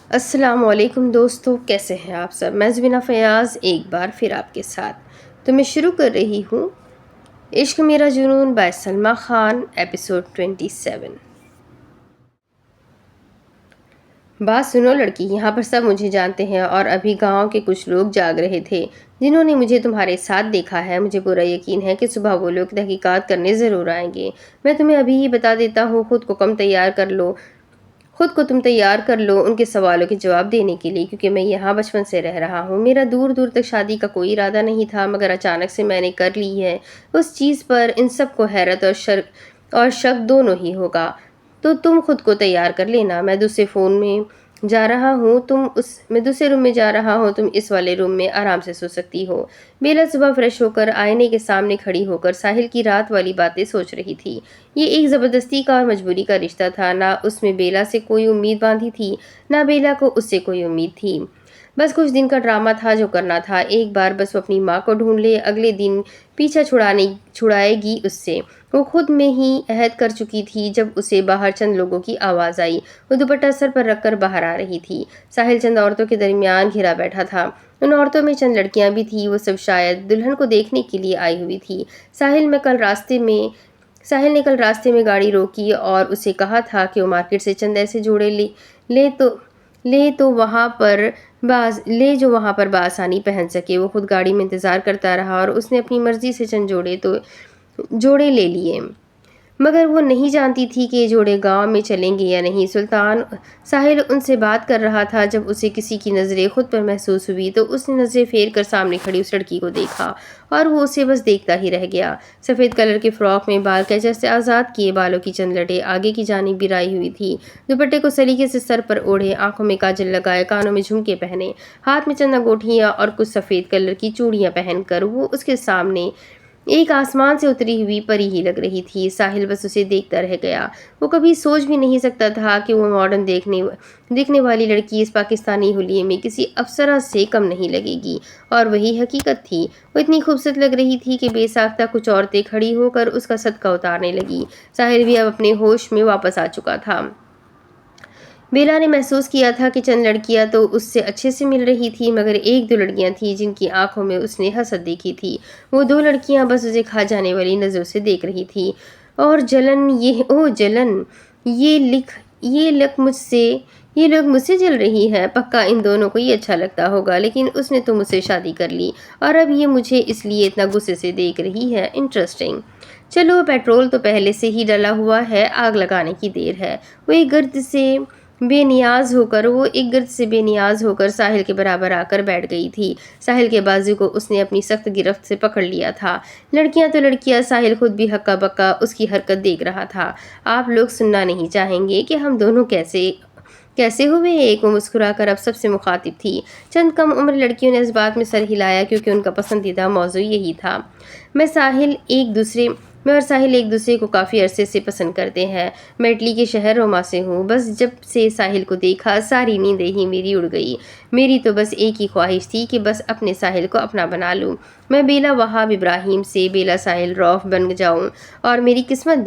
السلام علیکم دوستو، کیسے ہیں آپ سب؟ میں زبینہ فیاض ایک بار پھر آپ کے ساتھ تو میں شروع کر رہی ہوں عشق میرا جنون بائی سلمیٰ خان ایپیسوڈ 27۔ بات سنو لڑکی، یہاں پر سب مجھے جانتے ہیں اور ابھی گاؤں کے کچھ لوگ جاگ رہے تھے جنہوں نے مجھے تمہارے ساتھ دیکھا ہے۔ مجھے پورا یقین ہے کہ صبح وہ لوگ تحقیقات کرنے ضرور آئیں گے۔ میں تمہیں ابھی ہی بتا دیتا ہوں، خود کو تم تیار کر لو ان کے سوالوں کے جواب دینے کے لیے، کیونکہ میں یہاں بچپن سے رہ رہا ہوں۔ میرا دور دور تک شادی کا کوئی ارادہ نہیں تھا، مگر اچانک سے میں نے کر لی ہے اس چیز پر۔ ان سب کو حیرت اور شک دونوں ہی ہوگا، تو تم خود کو تیار کر لینا۔ میں دوسرے روم میں جا رہا ہوں، تم اس والے روم میں آرام سے سو سکتی ہو۔ بیلا صبح فریش ہو کر آئینے کے سامنے کھڑی ہو کر ساحل کی رات والی باتیں سوچ رہی تھی۔ یہ ایک زبردستی کا اور مجبوری کا رشتہ تھا، نہ اس میں بیلا سے کوئی امید باندھی تھی، نہ بیلا کو اس سے کوئی امید تھی۔ بس کچھ دن کا ڈرامہ تھا جو کرنا تھا۔ ایک بار بس وہ اپنی ماں کو ڈھونڈ لے، اگلے دن پیچھا چھڑائے گی اس سے۔ وہ خود میں ہی عہد کر چکی تھی۔ جب اسے باہر چند لوگوں کی آواز آئی، وہ دوپٹہ سر پر رکھ کر باہر آ رہی تھی۔ ساحل چند عورتوں کے درمیان گھرا بیٹھا تھا۔ ان عورتوں میں چند لڑکیاں بھی تھیں، وہ سب شاید دلہن کو دیکھنے کے لیے آئی ہوئی تھی۔ ساحل نے کل راستے میں گاڑی روکی اور اسے کہا تھا کہ وہ مارکیٹ سے چند ایسے جوڑے لے جو وہاں پر بآسانی پہن سکے۔ وہ خود گاڑی میں انتظار کرتا رہا اور اس نے اپنی مرضی سے چند جوڑے لے لیے، مگر وہ نہیں جانتی تھی کہ یہ جوڑے گاؤں میں چلیں گے یا نہیں۔ ساحل ان سے بات کر رہا تھا جب اسے کسی کی نظریں خود پر محسوس ہوئی، تو اس نے نظریں پھیر کر سامنے کھڑی اس لڑکی کو دیکھا اور وہ اسے بس دیکھتا ہی رہ گیا۔ سفید کلر کے فراک میں بال کیچر سے آزاد کیے، بالوں کی چند لٹیں آگے کی جانب گرائی ہوئی تھی، دوپٹے کو سلیقے سے سر پر اوڑھے، آنکھوں میں کاجل لگائے، کانوں میں جھمکے پہنے، ہاتھ میں چند انگوٹھیاں اور کچھ سفید کلر کی چوڑیاں پہن کر وہ اس کے سامنے ایک آسمان سے اتری ہوئی پری ہی لگ رہی تھی۔ ساحل بس اسے دیکھتا رہ گیا۔ وہ کبھی سوچ بھی نہیں سکتا تھا کہ وہ ماڈرن دیکھنے والی لڑکی اس پاکستانی حلیے میں کسی افسرہ سے کم نہیں لگے گی، اور وہی حقیقت تھی۔ وہ اتنی خوبصورت لگ رہی تھی کہ بے ساختہ کچھ عورتیں کھڑی ہو کر اس کا صدقہ اتارنے لگیں۔ ساحل بھی اب اپنے ہوش میں واپس آ چکا تھا۔ بیلا نے محسوس کیا تھا کہ چند لڑکیاں تو اس سے اچھے سے مل رہی تھی، مگر ایک دو لڑکیاں تھیں جن کی آنکھوں میں اس نے حسد دیکھی تھی۔ وہ دو لڑکیاں بس اسے کھا جانے والی نظروں سے دیکھ رہی تھی، اور جلن، یہ لوگ مجھ سے جل رہی ہے۔ پکا ان دونوں کو یہ اچھا لگتا ہوگا، لیکن اس نے تو مجھ سے شادی کر لی اور اب یہ مجھے اس لیے اتنا غصے سے دیکھ رہی ہے۔ انٹرسٹنگ۔ چلو، پیٹرول تو پہلے سے ہی ڈلا ہوا ہے، آگ لگانے کی دیر ہے۔ وہ ایک گرد سے بے نیاز ہو کر ساحل کے برابر آ کر بیٹھ گئی تھی۔ ساحل کے بازو کو اس نے اپنی سخت گرفت سے پکڑ لیا تھا۔ لڑکیاں تو لڑکیاں، ساحل خود بھی ہکا بکا اس کی حرکت دیکھ رہا تھا۔ آپ لوگ سننا نہیں چاہیں گے کہ ہم دونوں کیسے ہوئے ایک؟ وہ مسکرا کر اب سب سے مخاطب تھی۔ چند کم عمر لڑکیوں نے اس بات میں سر ہلایا کیونکہ ان کا پسندیدہ موضوع یہی تھا۔ میں اور ساحل ایک دوسرے کو کافی عرصے سے پسند کرتے ہیں۔ میں اٹلی کے شہر روما سے ہوں۔ بس جب سے ساحل کو دیکھا، ساری نیندیں ہی میری اڑ گئی۔ میری تو بس ایک ہی خواہش تھی کہ بس اپنے ساحل کو اپنا بنا لوں۔ میں بیلا وہاب ابراہیم سے بیلا ساحل روف بن جاؤں اور میری قسمت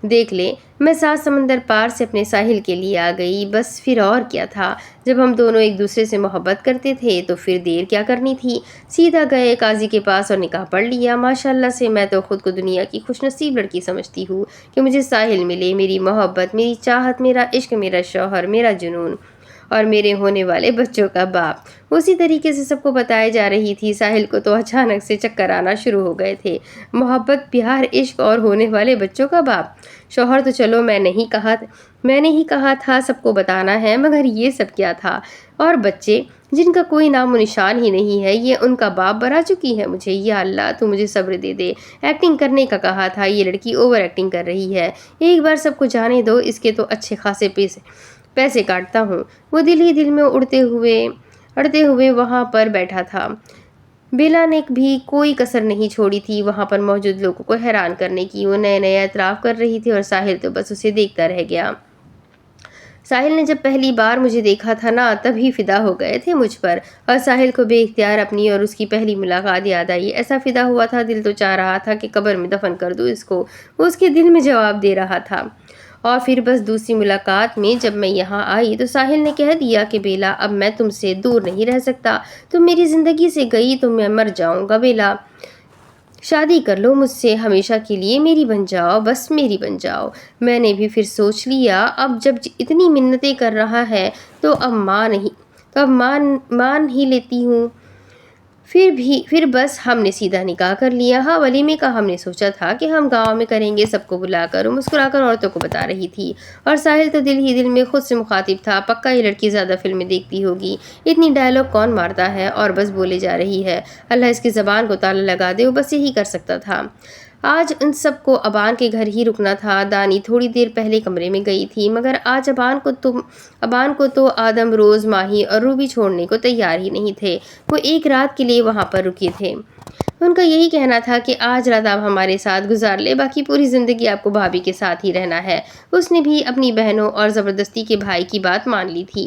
دیکھ لے۔ میں 7 سمندر پار سے اپنے ساحل کے لیے آ گئی۔ بس پھر اور کیا تھا؟ جب ہم دونوں ایک دوسرے سے محبت کرتے تھے تو پھر دیر کیا کرنی تھی؟ سیدھا گئے قاضی کے پاس اور نکاح پڑھ لیا۔ ماشاءاللہ سے میں تو خود کو دنیا کی خوش نصیب لڑکی سمجھتی ہوں کہ مجھے ساحل ملے، میری محبت، میری چاہت، میرا عشق، میرا شوہر، میرا جنون اور میرے ہونے والے بچوں کا باپ۔ اسی طریقے سے سب کو بتائے جا رہی تھی۔ ساحل کو تو اچانک سے چکر آنا شروع ہو گئے تھے۔ محبت، پیار، عشق اور ہونے والے بچوں کا باپ۔ شوہر تو چلو میں نے ہی کہا تھا سب کو بتانا ہے، مگر یہ سب کیا تھا؟ اور بچے جن کا کوئی نام و نشان ہی نہیں ہے، یہ ان کا باپ بنا چکی ہے مجھے۔ یا اللہ تو مجھے صبر دے دے۔ ایکٹنگ کرنے کا کہا تھا، یہ لڑکی اوور ایکٹنگ کر رہی ہے۔ ایک بار سب کو جانے دو، اس کے تو اچھے خاصے پیسے کاٹتا ہوں۔ وہ دل ہی دل میں اڑتے ہوئے وہاں پر بیٹھا تھا۔ بیلا نے بھی کوئی کسر نہیں چھوڑی تھی وہاں پر موجود لوگوں کو حیران کرنے کی۔ وہ نئے اعتراف کر رہی تھی اور ساحل تو بس اسے دیکھتا رہ گیا۔ ساحل نے جب پہلی بار مجھے دیکھا تھا نا، تب ہی فدا ہو گئے تھے مجھ پر، اور ساحل کو بے اختیار اپنی اور اس کی پہلی ملاقات یاد آئی۔ ایسا فدا ہوا تھا، دل تو چاہ رہا تھا کہ قبر میں دفن کر دوں اس کو۔ وہ اس کے دل میں جواب دے رہا تھا اور پھر بس دوسری ملاقات میں جب میں یہاں آئی تو ساحل نے کہہ دیا کہ بیلا اب میں تم سے دور نہیں رہ سکتا، تم میری زندگی سے گئی تو میں مر جاؤں گا بیلا، شادی کر لو مجھ سے ہمیشہ کے لیے، میری بن جاؤ، بس میری بن جاؤ۔ میں نے بھی پھر سوچ لیا اب جب اتنی منتیں کر رہا ہے تو اب مان ہی لیتی ہوں۔ پھر بس ہم نے سیدھا نکاح کر لیا۔ ہاں، ولیمے کا ہم نے سوچا تھا کہ ہم گاؤں میں کریں گے، سب کو بلا کر مسکرا کر عورتوں کو بتا رہی تھی، اور ساحل تو دل ہی دل میں خود سے مخاطب تھا، پکا یہ لڑکی زیادہ فلمیں دیکھتی ہوگی، اتنی ڈائلاگ کون مارتا ہے اور بس بولے جا رہی ہے، اللہ اس کی زبان کو تالا لگا دے، وہ بس یہی کر سکتا تھا۔ آج ان سب کو ابان کے گھر ہی رکنا تھا۔ دانی تھوڑی دیر پہلے کمرے میں گئی تھی، مگر آج ابان کو تو آدم، روز، ماہی اور روبی چھوڑنے کو تیار ہی نہیں تھے۔ وہ ایک رات کے لیے وہاں پر رکے تھے۔ ان کا یہی کہنا تھا کہ آج رات آپ ہمارے ساتھ گزار لے، باقی پوری زندگی آپ کو بھابھی کے ساتھ ہی رہنا ہے۔ اس نے بھی اپنی بہنوں اور زبردستی کے بھائی کی بات مان لی تھی۔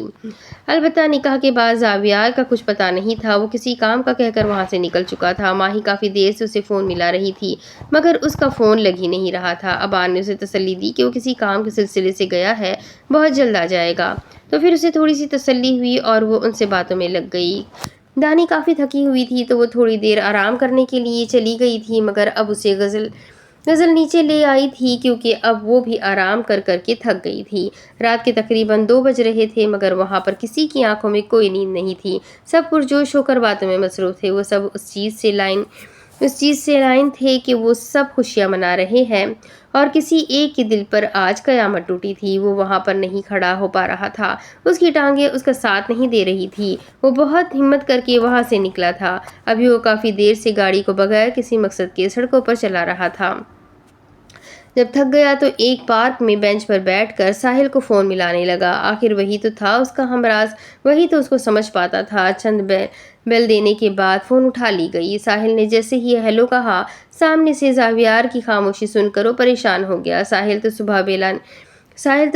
البتہ نکاح کے بعد زاویار کا کچھ پتہ نہیں تھا، وہ کسی کام کا کہہ کر وہاں سے نکل چکا تھا۔ ماہی کافی دیر سے اسے فون ملا رہی تھی، مگر اس کا فون لگ ہی نہیں رہا تھا۔ ابان نے اسے تسلی دی کہ وہ کسی کام کے سلسلے سے گیا ہے، بہت جلد آ جائے گا، تو پھر اسے تھوڑی سی تسلی ہوئی اور وہ ان سے باتوں میں لگ گئی۔ دانی کافی تھکی ہوئی تھی تو وہ تھوڑی دیر آرام کرنے کے لیے چلی گئی تھی، مگر اب اسے غزل نیچے لے آئی تھی، کیونکہ اب وہ بھی آرام کر کر کے تھک گئی تھی۔ رات کے تقریباً 2 بج رہے تھے، مگر وہاں پر کسی کی آنکھوں میں کوئی نیند نہیں تھی، سب پرجوش ہو کر باتوں میں مصروف تھے۔ وہ سب اس چیز سے لائن تھے کہ وہ سب خوشیاں منا رہے ہیں، اور کسی ایک کے دل پر آج قیامت ٹوٹی تھی۔ وہ وہاں پر نہیں کھڑا ہو پا رہا تھا، اس کی ٹانگیں اس کا ساتھ نہیں دے رہی تھی، وہ بہت ہمت کر کے وہاں سے نکلا تھا۔ ابھی وہ کافی دیر سے گاڑی کو بغیر کسی مقصد کے سڑکوں پر چلا رہا تھا۔ جب تھک گیا تو ایک پارک میں بینچ پر بیٹھ کر ساحل کو فون ملانے لگا۔ آخر وہی تو تھا اس کا ہمراز، وہی تو اس کو سمجھ پاتا تھا۔ چند بیل دینے کے بعد فون اٹھا لی گئی۔ ساحل نے جیسے ہی ہیلو کہا، سامنے سے زاویار کی خاموشی سن کر وہ پریشان ہو گیا۔ ساحل تو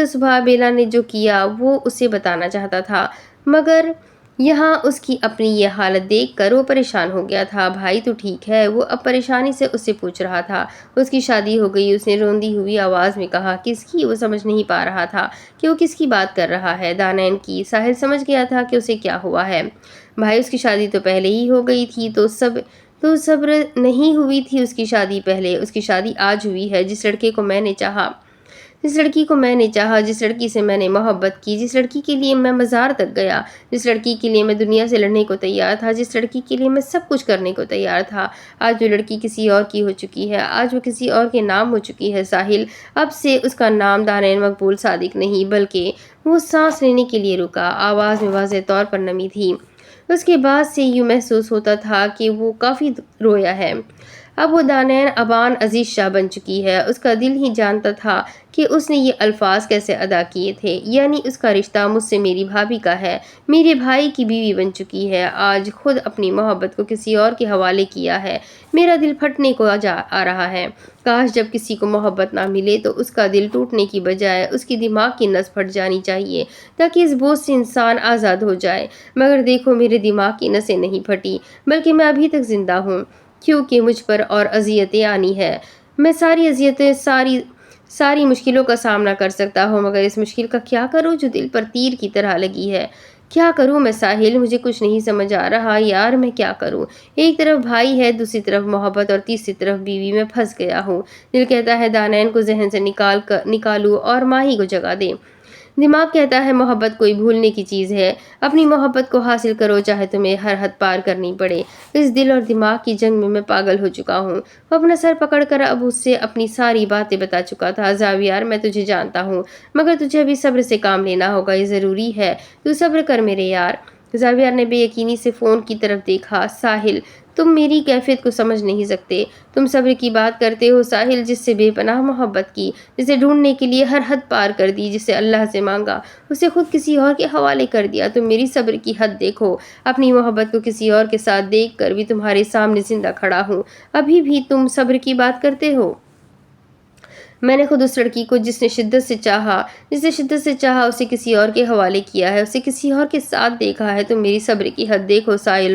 صبح بیلا نے جو کیا وہ اسے بتانا چاہتا تھا، مگر یہاں اس کی اپنی یہ حالت دیکھ کر وہ پریشان ہو گیا تھا۔ بھائی تو ٹھیک ہے؟ وہ اب پریشانی سے اس سے پوچھ رہا تھا۔ اس کی شادی ہو گئی، اس نے روندی ہوئی آواز میں کہا۔ کس کی؟ وہ سمجھ نہیں پا رہا تھا کہ وہ کس کی بات کر رہا ہے۔ دانین کی۔ ساحل سمجھ گیا تھا کہ اسے کیا ہوا ہے۔ بھائی اس کی شادی تو پہلے ہی ہو گئی تھی، تو صبر نہیں ہوئی تھی اس کی شادی پہلے؟ اس کی شادی آج ہوئی ہے، جس لڑکی کو میں نے چاہا، جس لڑکی سے میں نے محبت کی، جس لڑکی کے لیے میں مزار تک گیا، جس لڑکی کے لیے میں دنیا سے لڑنے کو تیار تھا، جس لڑکی کے لیے میں سب کچھ کرنے کو تیار تھا، آج وہ لڑکی کسی اور کی ہو چکی ہے، آج وہ کسی اور کے نام ہو چکی ہے۔ ساحل اب سے اس کا نام دانین مقبول صادق نہیں، بلکہ وہ سانس لینے کے لیے رکا۔ آواز میں واضح طور پر نمی تھی۔ اس کے بعد سے یوں محسوس ہوتا تھا کہ وہ کافی رویا ہے۔ اب وہ دانین ابان عزیز شاہ بن چکی ہے۔ اس کا دل ہی جانتا تھا کہ اس نے یہ الفاظ کیسے ادا کیے تھے، یعنی اس کا رشتہ مجھ سے میری بھابھی کا ہے، میرے بھائی کی بیوی بن چکی ہے، آج خود اپنی محبت کو کسی اور کے حوالے کیا ہے۔ میرا دل پھٹنے کو آ رہا ہے۔ کاش جب کسی کو محبت نہ ملے تو اس کا دل ٹوٹنے کی بجائے اس کی دماغ کی نس پھٹ جانی چاہیے، تاکہ اس بوجھ سے انسان آزاد ہو جائے۔ مگر دیکھو میرے دماغ کی نسیں نہیں پھٹی، بلکہ میں ابھی تک زندہ ہوں، کیونکہ مجھ پر اور اذیتیں آنی ہے۔ میں ساری مشکلوں کا سامنا کر سکتا ہوں، مگر اس مشکل کا کیا کروں جو دل پر تیر کی طرح لگی ہے؟ کیا کروں میں ساحل؟ مجھے کچھ نہیں سمجھ آ رہا یار، میں کیا کروں؟ ایک طرف بھائی ہے، دوسری طرف محبت، اور تیسری طرف بیوی۔ میں پھنس گیا ہوں۔ دل کہتا ہے دانین کو ذہن سے نکالوں اور ماہی کو جگہ دے۔ دماغ کہتا ہے محبت کوئی بھولنے کی چیز ہے، اپنی محبت کو حاصل کرو چاہے تمہیں ہر حد پار کرنی پڑے۔ اس دل اور دماغ کی جنگ میں پاگل ہو چکا ہوں۔ وہ اپنا سر پکڑ کر اب اس سے اپنی ساری باتیں بتا چکا تھا۔ زاویار، میں تجھے جانتا ہوں، مگر تجھے ابھی صبر سے کام لینا ہوگا، یہ ضروری ہے، تو صبر کر میرے یار۔ زاویار نے بے یقینی سے فون کی طرف دیکھا۔ ساحل، تم میری کیفیت کو سمجھ نہیں سکتے، تم صبر کی بات کرتے ہو ساحل، جس سے بے پناہ محبت کی، جسے ڈھونڈنے کے لیے ہر حد پار کر دی، جسے اللہ سے مانگا، اسے خود کسی اور کے حوالے کر دیا۔ تم میری صبر کی حد دیکھو، اپنی محبت کو کسی اور کے ساتھ دیکھ کر بھی تمہارے سامنے زندہ کھڑا ہوں، ابھی بھی تم صبر کی بات کرتے ہو۔ میں نے خود اس لڑکی کو جسے شدت سے چاہا اسے کسی اور کے حوالے کیا ہے، اسے کسی اور کے ساتھ دیکھا ہے۔ تم میری صبر کی حد دیکھو ساحل۔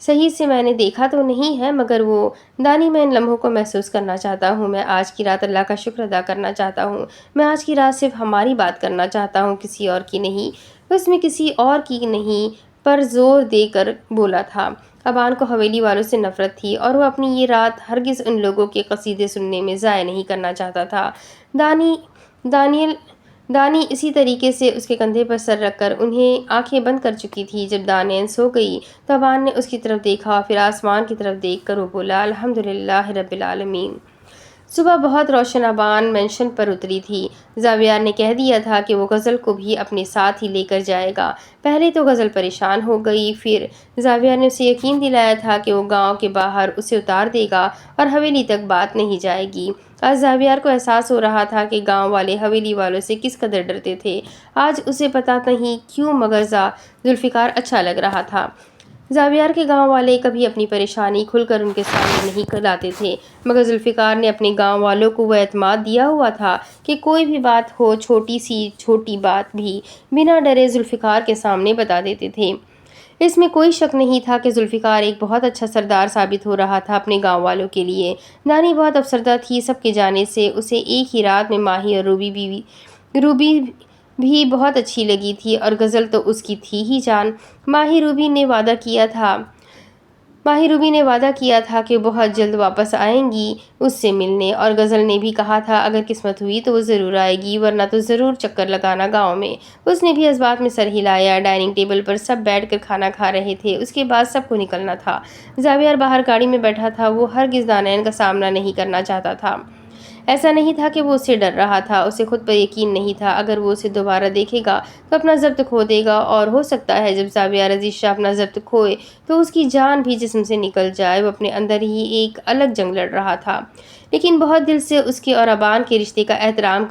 صحیح سے میں نے دیکھا تو نہیں ہے، مگر وہ دانی میں ان لمحوں کو محسوس کرنا چاہتا ہوں۔ میں آج کی رات اللہ کا شکر ادا کرنا چاہتا ہوں۔ میں آج کی رات صرف ہماری بات کرنا چاہتا ہوں، کسی اور کی نہیں۔ اس میں کسی اور کی نہیں پر زور دے کر بولا تھا۔ ابان کو حویلی والوں سے نفرت تھی اور وہ اپنی یہ رات ہرگز ان لوگوں کے قصیدے سننے میں ضائع نہیں کرنا چاہتا تھا۔ دانی اسی طریقے سے اس کے کندھے پر سر رکھ کر انہیں آنکھیں بند کر چکی تھی۔ جب دانیل سو گئی تو ابان نے اس کی طرف دیکھا، پھر آسمان کی طرف دیکھ کر وہ بولا، الحمدللہ رب العالمین۔ صبح بہت روشن ابان مینشن پر اتری تھی۔ زاویار نے کہہ دیا تھا کہ وہ غزل کو بھی اپنے ساتھ ہی لے کر جائے گا۔ پہلے تو غزل پریشان ہو گئی، پھر زاویار نے اسے یقین دلایا تھا کہ وہ گاؤں کے باہر اسے اتار دے گا اور حویلی تک بات نہیں جائے گی۔ آج زاویار کو احساس ہو رہا تھا کہ گاؤں والے حویلی والوں سے کس قدر ڈرتے تھے۔ آج اسے پتہ نہیں کیوں مگر ذوالفقار اچھا لگ رہا تھا۔ زاویار کے گاؤں والے کبھی اپنی پریشانی کھل کر ان کے سامنے نہیں کھلاتے تھے، مگر ذوالفقار نے اپنے گاؤں والوں کو وہ اعتماد دیا ہوا تھا کہ کوئی بھی بات ہو، چھوٹی بات بھی بنا ڈرے ذوالفقار کے سامنے بتا دیتے تھے۔ اس میں کوئی شک نہیں تھا کہ ذوالفقار ایک بہت اچھا سردار ثابت ہو رہا تھا اپنے گاؤں والوں کے لیے۔ دانی بہت افسردہ تھی سب کے جانے سے۔ اسے ایک ہی رات میں ماہی اور روبی بھی بہت اچھی لگی تھی اور غزل تو اس کی تھی ہی جان۔ ماہی روبی نے وعدہ کیا تھا کہ بہت جلد واپس آئیں گی اس سے ملنے، اور غزل نے بھی کہا تھا اگر قسمت ہوئی تو وہ ضرور آئے گی، ورنہ تو ضرور چکر لگانا گاؤں میں۔ اس نے بھی اس بات میں سر ہلایا۔ ڈائننگ ٹیبل پر سب بیٹھ کر کھانا کھا رہے تھے۔ اس کے بعد سب کو نکلنا تھا۔ زاویار باہر گاڑی میں بیٹھا تھا۔ وہ ہرگز دانیل کا سامنا نہیں کرنا چاہتا تھا۔ ایسا نہیں تھا کہ وہ اس سے ڈر رہا تھا، اسے خود پر یقین نہیں تھا۔ اگر وہ اسے دوبارہ دیکھے گا تو اپنا ضبط کھو دے گا، اور ہو سکتا ہے جب زاویار عزیز شاہ اپنا ضبط کھوئے تو اس کی جان بھی جسم سے نکل جائے۔ وہ اپنے اندر ہی ایک الگ جنگ لڑ رہا تھا، لیکن بہت دل سے اس کے اور ابان کے رشتے کا احترام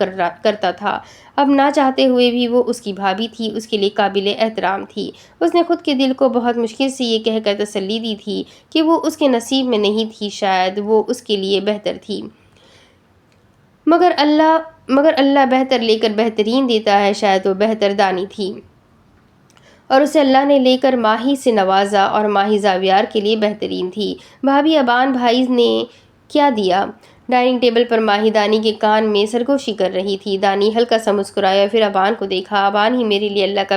کرتا تھا۔ اب نہ چاہتے ہوئے بھی وہ اس کی بھابھی تھی، اس کے لیے قابل احترام تھی۔ اس نے خود کے دل کو بہت مشکل سے یہ کہہ کر تسلی دی تھی کہ وہ اس کے نصیب میں نہیں تھی، شاید وہ اس کے لیے بہتر تھی، مگر اللہ بہتر لے کر بہترین دیتا ہے۔ شاید وہ بہتر دانی تھی اور اسے اللہ نے لے کر ماہی سے نوازا، اور ماہی زاویار کے لیے بہترین تھی۔ بھابھی ابان بھائی نے کیا دیا؟ ڈائننگ ٹیبل پر ماہی دانی کے کان میں سرگوشی کر رہی تھی۔ دانی ہلکا سا مسکرایا، پھر ابان کو دیکھا۔ ابان ہی میرے لیے اللہ کا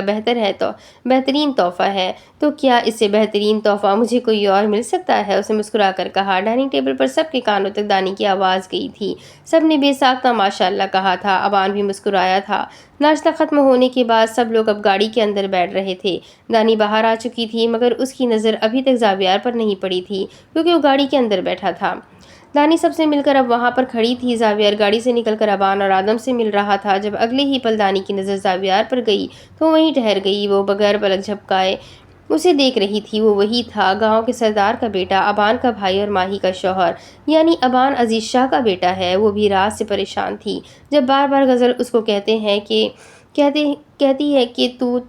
بہترین تحفہ ہے، تو کیا اس سے بہترین تحفہ مجھے کوئی اور مل سکتا ہے؟ اسے مسکرا کر کہا۔ ڈائننگ ٹیبل پر سب کے کانوں تک دانی کی آواز گئی تھی۔ سب نے بے ساختہ ماشاء اللہ کہا تھا۔ ابان بھی مسکرایا تھا۔ ناشتہ ختم ہونے کے بعد سب لوگ اب گاڑی کے اندر بیٹھ رہے تھے۔ دانی باہر آ چکی تھی، مگر اس کی نظر ابھی تک زاویار پر نہیں پڑی تھی، کیونکہ وہ گاڑی کے اندر بیٹھا تھا۔ دانی سب سے مل کر اب وہاں پر کھڑی تھی۔ زاویار گاڑی سے نکل کر ابان اور آدم سے مل رہا تھا۔ جب اگلے ہی پل دانی کی نظر زاویار پر گئی تو وہیں ٹھہر گئی۔ وہ بغیر پلک جھپکائے اسے دیکھ رہی تھی۔ وہ وہی تھا، گاؤں کے سردار کا بیٹا، ابان کا بھائی اور ماہی کا شوہر، یعنی ابان عزیز شاہ کا بیٹا ہے۔ وہ بھی رات سے پریشان تھی۔ جب بار بار غزل اس کو کہتی ہے کہ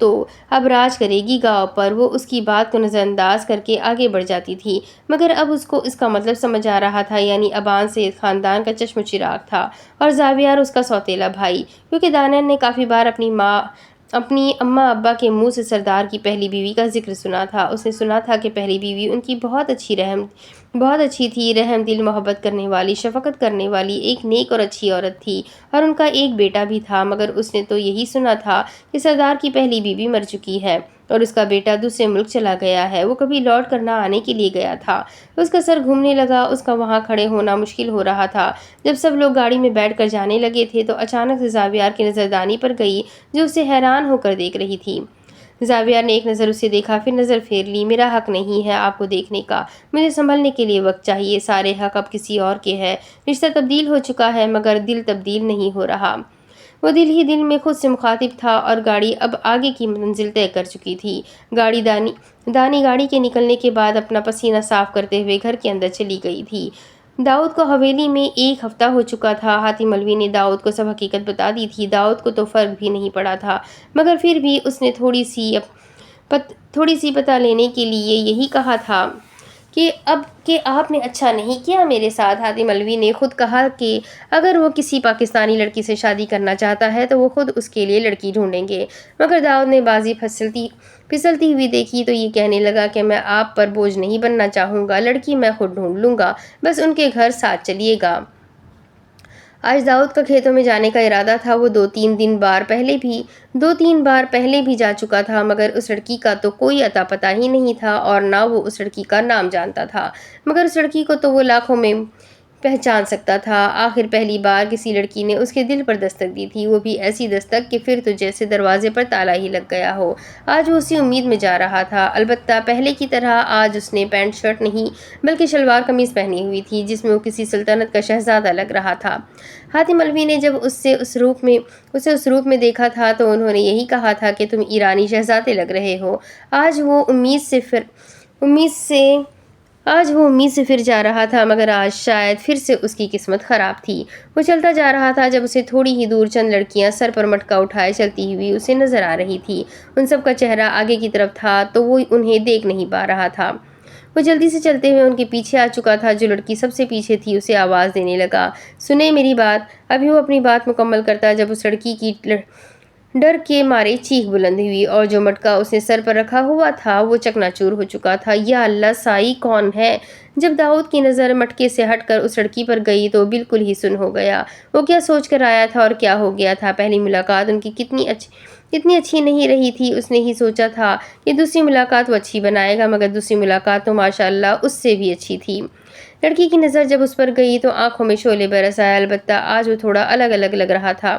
تو اب راج کرے گی گاؤں پر، وہ اس کی بات کو نظر انداز کر کے آگے بڑھ جاتی تھی، مگر اب اس کو اس کا مطلب سمجھ آ رہا تھا، یعنی ابان سید خاندان کا چشم و چراغ تھا اور زاویار اس کا سوتیلا بھائی، کیونکہ دانیل نے کافی بار اپنی اماں ابا کے منہ سے سردار کی پہلی بیوی کا ذکر سنا تھا۔ اس نے سنا تھا کہ پہلی بیوی ان کی بہت اچھی تھی، رحم دل، محبت کرنے والی، شفقت کرنے والی، ایک نیک اور اچھی عورت تھی، اور ان کا ایک بیٹا بھی تھا، مگر اس نے تو یہی سنا تھا کہ سردار کی پہلی بیوی مر چکی ہے اور اس کا بیٹا دوسرے ملک چلا گیا ہے۔ وہ کبھی لوٹ کر نہ آنے کے لیے گیا تھا۔ اس کا سر گھومنے لگا، اس کا وہاں کھڑے ہونا مشکل ہو رہا تھا۔ جب سب لوگ گاڑی میں بیٹھ کر جانے لگے تھے تو اچانک سے زاویار کی نظر دانی پر گئی، جو اسے حیران ہو کر دیکھ رہی تھی۔ زاویار نے ایک نظر اسے دیکھا، پھر نظر پھیر لی۔ میرا حق نہیں ہے آپ کو دیکھنے کا، مجھے سنبھلنے کے لیے وقت چاہیے، سارے حق اب کسی اور کے ہیں۔ رشتہ تبدیل ہو چکا ہے مگر دل تبدیل نہیں ہو رہا۔ وہ دل ہی دل میں خود سے مخاطب تھا، اور گاڑی اب آگے کی منزل طے کر چکی تھی۔ دانی گاڑی کے نکلنے کے بعد اپنا پسینہ صاف کرتے ہوئے گھر کے اندر چلی گئی تھی۔ داؤد کو حویلی میں 1 ہفتہ ہو چکا تھا۔ حاتم مولوی نے داؤد کو سب حقیقت بتا دی تھی۔ داؤد کو تو فرق بھی نہیں پڑا تھا، مگر پھر بھی اس نے تھوڑی سی پتہ لینے کے لیے یہی کہا تھا کہ آپ نے اچھا نہیں کیا میرے ساتھ۔ حاتم علوی نے خود کہا کہ اگر وہ کسی پاکستانی لڑکی سے شادی کرنا چاہتا ہے تو وہ خود اس کے لیے لڑکی ڈھونڈیں گے، مگر داؤد نے بازی پھسلتی ہوئی دیکھی تو یہ کہنے لگا کہ میں آپ پر بوجھ نہیں بننا چاہوں گا، لڑکی میں خود ڈھونڈ لوں گا، بس ان کے گھر ساتھ چلیے گا۔ آج داؤد کا کھیتوں میں جانے کا ارادہ تھا۔ وہ دو تین بار پہلے بھی جا چکا تھا، مگر اس لڑکی کا تو کوئی اتا پتہ ہی نہیں تھا اور نہ وہ اس لڑکی کا نام جانتا تھا، مگر اس لڑکی کو تو وہ لاکھوں میں پہچان سکتا تھا۔ آخر پہلی بار کسی لڑکی نے اس کے دل پر دستک دی تھی، وہ بھی ایسی دستک کہ پھر تو جیسے دروازے پر تالا ہی لگ گیا ہو۔ آج وہ اسی امید میں جا رہا تھا، البتہ پہلے کی طرح آج اس نے پینٹ شرٹ نہیں بلکہ شلوار قمیض پہنی ہوئی تھی، جس میں وہ کسی سلطنت کا شہزادہ لگ رہا تھا۔ حاتم علوی نے جب اسے اس روپ میں دیکھا تھا تو انہوں نے یہی کہا تھا کہ تم ایرانی شہزادے لگ رہے ہو۔ آج وہ امید سے پھر جا رہا تھا، مگر آج شاید پھر سے اس کی قسمت خراب تھی۔ وہ چلتا جا رہا تھا جب اسے تھوڑی ہی دور چند لڑکیاں سر پر مٹکا اٹھائے چلتی ہوئی اسے نظر آ رہی تھی۔ ان سب کا چہرہ آگے کی طرف تھا تو وہ انہیں دیکھ نہیں پا رہا تھا۔ وہ جلدی سے چلتے ہوئے ان کے پیچھے آ چکا تھا۔ جو لڑکی سب سے پیچھے تھی اسے آواز دینے لگا، سنیں میری بات۔ ابھی وہ اپنی بات مکمل کرتا جب اس لڑکی کی ڈر کے مارے چیخ بلند ہوئی اور جو مٹکا اس نے سر پر رکھا ہوا تھا وہ چکنا چور ہو چکا تھا۔ یا اللہ، سائی کون ہے؟ جب داؤد کی نظر مٹکے سے ہٹ کر اس لڑکی پر گئی تو بالکل ہی سن ہو گیا۔ وہ کیا سوچ کر آیا تھا اور کیا ہو گیا تھا؟ پہلی ملاقات ان کی کتنی اچھی نہیں رہی تھی۔ اس نے ہی سوچا تھا کہ دوسری ملاقات وہ اچھی بنائے گا، مگر دوسری ملاقات تو ماشاء اللہ اس سے بھی اچھی تھی۔ لڑکی کی نظر جب اس پر گئی تو آنکھوں میں شعلے برس آئے، البتہ آج وہ تھوڑا الگ لگ رہا تھا،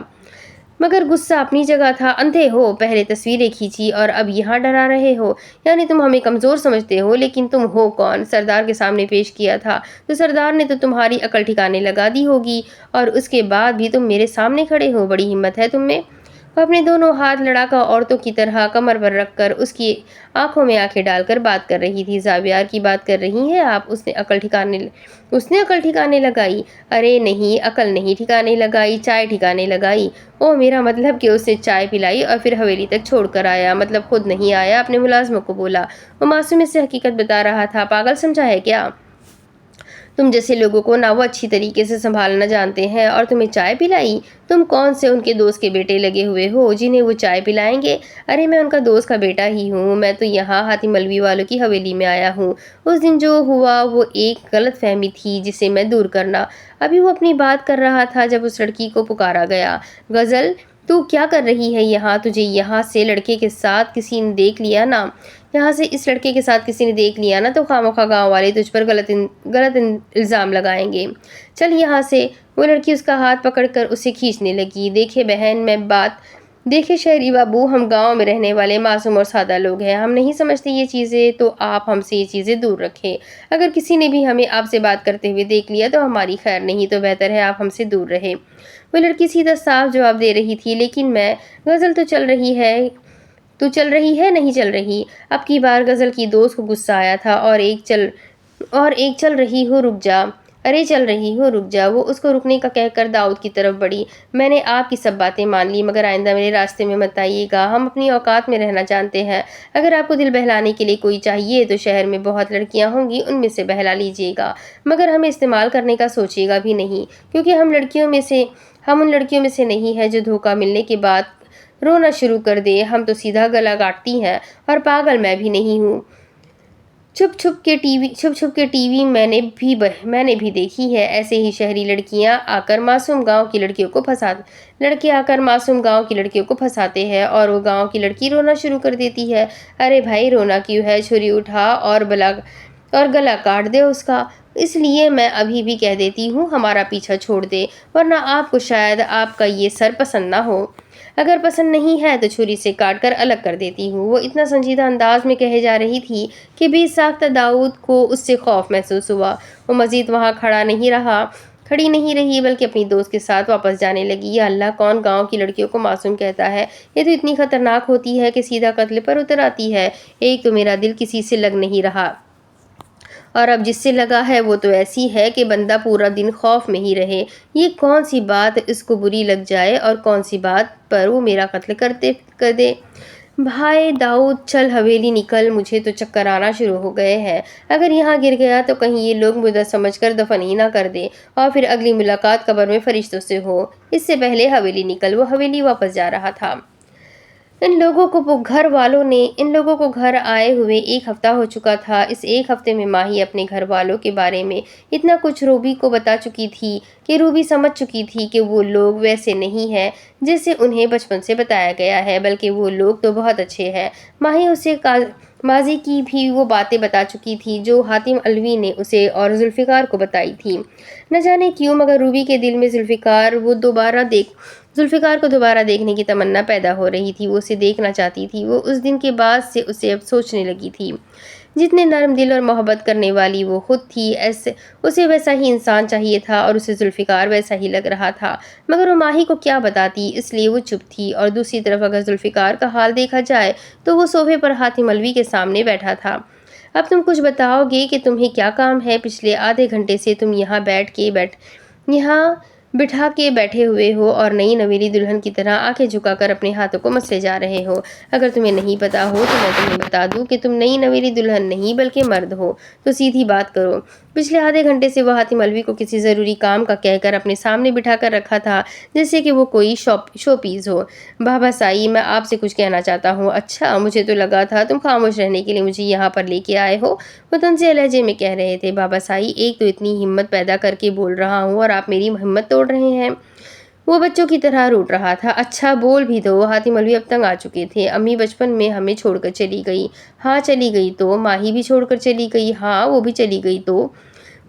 مگر غصہ اپنی جگہ تھا۔ اندھے ہو، پہلے تصویریں کھینچی اور اب یہاں ڈرا رہے ہو؟ یعنی تم ہمیں کمزور سمجھتے ہو، لیکن تم ہو کون؟ سردار کے سامنے پیش کیا تھا تو سردار نے تو تمہاری عقل ٹھکانے لگا دی ہوگی، اور اس کے بعد بھی تم میرے سامنے کھڑے ہو، بڑی ہمت ہے تم میں۔ وہ اپنے دونوں ہاتھ لڑاکا عورتوں کی طرح کمر پر رکھ کر اس کی آنکھوں میں آنکھیں ڈال کر بات کر رہی تھی۔ زاویار کی بات کر رہی ہیں آپ؟ اس نے عقل ٹھکانے لگائی؟ ارے نہیں، عقل نہیں ٹھکانے لگائی، چائے ٹھکانے لگائی۔ او، میرا مطلب کہ اس نے چائے پلائی اور پھر حویلی تک چھوڑ کر آیا، مطلب خود نہیں آیا۔ اپنے ملازموں کو بولا۔ وہ معصومیت سے حقیقت بتا رہا تھا۔ پاگل سمجھا ہے کیا؟ تم جیسے لوگوں کو نہ وہ اچھی طریقے سے سنبھالنا جانتے ہیں اور تمہیں چائے پلائی؟ تم کون سے ان کے دوست کے بیٹے لگے ہوئے ہو جنہیں وہ چائے پلائیں گے؟ ارے میں ان کا دوست کا بیٹا ہی ہوں، میں تو یہاں حاتم علوی والوں کی حویلی میں آیا ہوں۔ اس دن جو ہوا وہ ایک غلط فہمی تھی جسے میں دور کرنا۔ ابھی وہ اپنی بات کر رہا تھا جب اس لڑکی کو پکارا گیا۔ غزل، تو کیا کر رہی ہے یہاں؟ تجھے یہاں سے اس لڑکے کے ساتھ کسی نے دیکھ لیا نا تو خواہ گاؤں والے تجھ پر غلط الزام لگائیں گے۔ چل یہاں سے۔ وہ لڑکی اس کا ہاتھ پکڑ کر اسے کھینچنے لگی۔ دیکھے شہری بابو، ہم گاؤں میں رہنے والے معصوم اور سادہ لوگ ہیں، ہم نہیں سمجھتے یہ چیزیں، تو آپ ہم سے یہ چیزیں دور رکھیں۔ اگر کسی نے بھی ہمیں آپ سے بات کرتے ہوئے دیکھ لیا تو ہماری خیر نہیں، تو بہتر ہے آپ ہم سے دور رہیں۔ وہ لڑکی سیدھا صاف جواب دے رہی تھی، لیکن میں، غزل تو چل رہی ہے نہیں چل رہی۔ اب کی بار غزل کی دوست کو غصہ آیا تھا۔ اور ایک چل رہی ہو، رک جا۔ ارے چل رہی ہو، رک جا۔ وہ اس کو رکنے کا کہہ کر داؤد کی طرف بڑھی۔ میں نے آپ کی سب باتیں مان لی، مگر آئندہ میرے راستے میں مت آئیے گا، ہم اپنی اوقات میں رہنا جانتے ہیں۔ اگر آپ کو دل بہلانے کے لیے کوئی چاہیے تو شہر میں بہت لڑکیاں ہوں گی، ان میں سے بہلا لیجیے گا، مگر ہمیں استعمال کرنے کا سوچیے گا بھی نہیں، کیونکہ ہم ان لڑکیوں میں سے نہیں ہیں جو دھوکہ ملنے کے بعد رونا شروع کر دے۔ ہم تو سیدھا گلا کاٹتی ہیں، اور پاگل میں بھی نہیں ہوں۔ چھپ چھپ کے ٹی وی میں نے بھی دیکھی ہے، ایسے ہی شہری لڑکے آ کر معصوم گاؤں کی لڑکیوں کو پھنساتے ہیں اور وہ گاؤں کی لڑکی رونا شروع کر دیتی ہے۔ ارے بھائی، رونا کیوں ہے؟ چھری اٹھا اور گلا کاٹ دے اس کا۔ اس لیے میں ابھی بھی کہہ دیتی ہوں ہمارا پیچھا چھوڑ دے، ورنہ آپ کو شاید آپ کا یہ سر پسند نہ ہو۔ اگر پسند نہیں ہے تو چھری سے کاٹ کر الگ کر دیتی ہوں۔ وہ اتنا سنجیدہ انداز میں کہے جا رہی تھی کہ بے ساختہ داؤد کو اس سے خوف محسوس ہوا۔ وہ مزید وہاں کھڑی نہیں رہی بلکہ اپنی دوست کے ساتھ واپس جانے لگی۔ یا اللہ، کون گاؤں کی لڑکیوں کو معصوم کہتا ہے؟ یہ تو اتنی خطرناک ہوتی ہے کہ سیدھا قتل پر اتر آتی ہے۔ ایک تو میرا دل کسی سے لگ نہیں رہا، اور اب جس سے لگا ہے وہ تو ایسی ہے کہ بندہ پورا دن خوف میں ہی رہے۔ یہ کون سی بات اس کو بری لگ جائے اور کون سی بات پر وہ میرا قتل کر دے۔ بھائی داؤد چل حویلی نکل، مجھے تو چکر آنا شروع ہو گئے ہیں۔ اگر یہاں گر گیا تو کہیں یہ لوگ مردہ سمجھ کر دفن ہی نہ کر دے اور پھر اگلی ملاقات قبر میں فرشتوں سے ہو۔ اس سے پہلے حویلی نکل۔ وہ حویلی واپس جا رہا تھا۔ ان لوگوں کو گھر آئے ہوئے 1 ہفتہ ہو چکا تھا۔ اس 1 ہفتے میں ماہی اپنے گھر والوں کے بارے میں اتنا کچھ روبی کو بتا چکی تھی کہ روبی سمجھ چکی تھی کہ وہ لوگ ویسے نہیں ہیں جیسے انہیں بچپن سے بتایا گیا ہے، بلکہ وہ لوگ تو بہت اچھے ہیں۔ ماہی اسے ماضی کی بھی وہ باتیں بتا چکی تھی جو حاتم علوی نے اسے اور ذوالفقار کو بتائی تھی۔ نہ جانے کیوں مگر روبی کے دل میں ذوالفقار کو دوبارہ دیکھنے کی تمنا پیدا ہو رہی تھی۔ وہ اسے دیکھنا چاہتی تھی۔ وہ اس دن کے بعد سے اسے اب سوچنے لگی تھی۔ جتنے نرم دل اور محبت کرنے والی وہ خود تھی، اسے ویسا ہی انسان چاہیے تھا اور اسے ذوالفقار ویسا ہی لگ رہا تھا، مگر وہ ماہی کو کیا بتاتی، اس لیے وہ چپ تھی۔ اور دوسری طرف اگر ذوالفقار کا حال دیکھا جائے تو وہ صوفے پر حاتم علوی کے سامنے بیٹھا تھا۔ اب تم کچھ بتاؤ گے کہ تمہیں کیا کام ہے؟ پچھلے آدھے گھنٹے سے تم یہاں بٹھا کے بیٹھے ہوئے ہو اور نئی نویلی دلہن کی طرح آنکھیں جھکا کر اپنے ہاتھوں کو مسلے جا رہے ہو۔ اگر تمہیں نہیں پتا ہو تو میں تمہیں بتا دوں کہ تم نئی نویلی دلہن نہیں بلکہ مرد ہو، تو سیدھی بات کرو۔ پچھلے آدھے گھنٹے سے وہ حاتم علوی کو کسی ضروری کام کا کہہ کر اپنے سامنے بٹھا کر رکھا تھا، جیسے کہ وہ کوئی شو پیس ہو۔ بابا سائی، میں آپ سے کچھ کہنا چاہتا ہوں۔ اچھا، مجھے تو لگا تھا تم خاموش رہنے کے لیے مجھے یہاں پر لے کے آئے ہو، وہ طنزیہ لہجے میں کہہ رہے تھے۔ بابا سائی، ایک تو اتنی ہمت پیدا کر کے بول رہا ہوں اور آپ میری ہمت توڑ رہے ہیں۔ وہ بچوں کی طرح روٹ رہا تھا۔ اچھا بول بھی دو۔ حاتم علوی اب تنگ آ چکے تھے۔ امی بچپن میں ہمیں چھوڑ کر چلی گئی۔ ہاں چلی گئی تو ماہی بھی چھوڑ کر چلی گئی۔ ہاں وہ بھی چلی گئی تو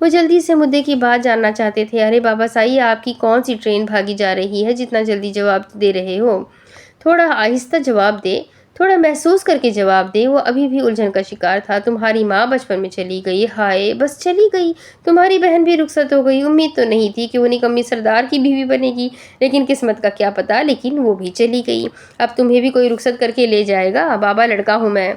وہ جلدی سے مدعے کی بات جاننا چاہتے تھے۔ ارے بابا سائی، آپ کی کون سی ٹرین بھاگی جا رہی ہے جتنا جلدی جواب دے رہے ہو؟ تھوڑا آہستہ جواب دے، تھوڑا محسوس کر کے جواب دے۔ وہ ابھی بھی الجھن کا شکار تھا۔ تمہاری ماں بچپن میں چلی گئی۔ ہائے، بس چلی گئی۔ تمہاری بہن بھی رخصت ہو گئی۔ امید تو نہیں تھی کہ وہ نکمی سردار کی بیوی بنے گی، لیکن قسمت کا کیا پتا، لیکن وہ بھی چلی گئی۔ اب تمہیں بھی کوئی رخصت کر کے لے جائے گا؟ بابا، لڑکا ہوں میں۔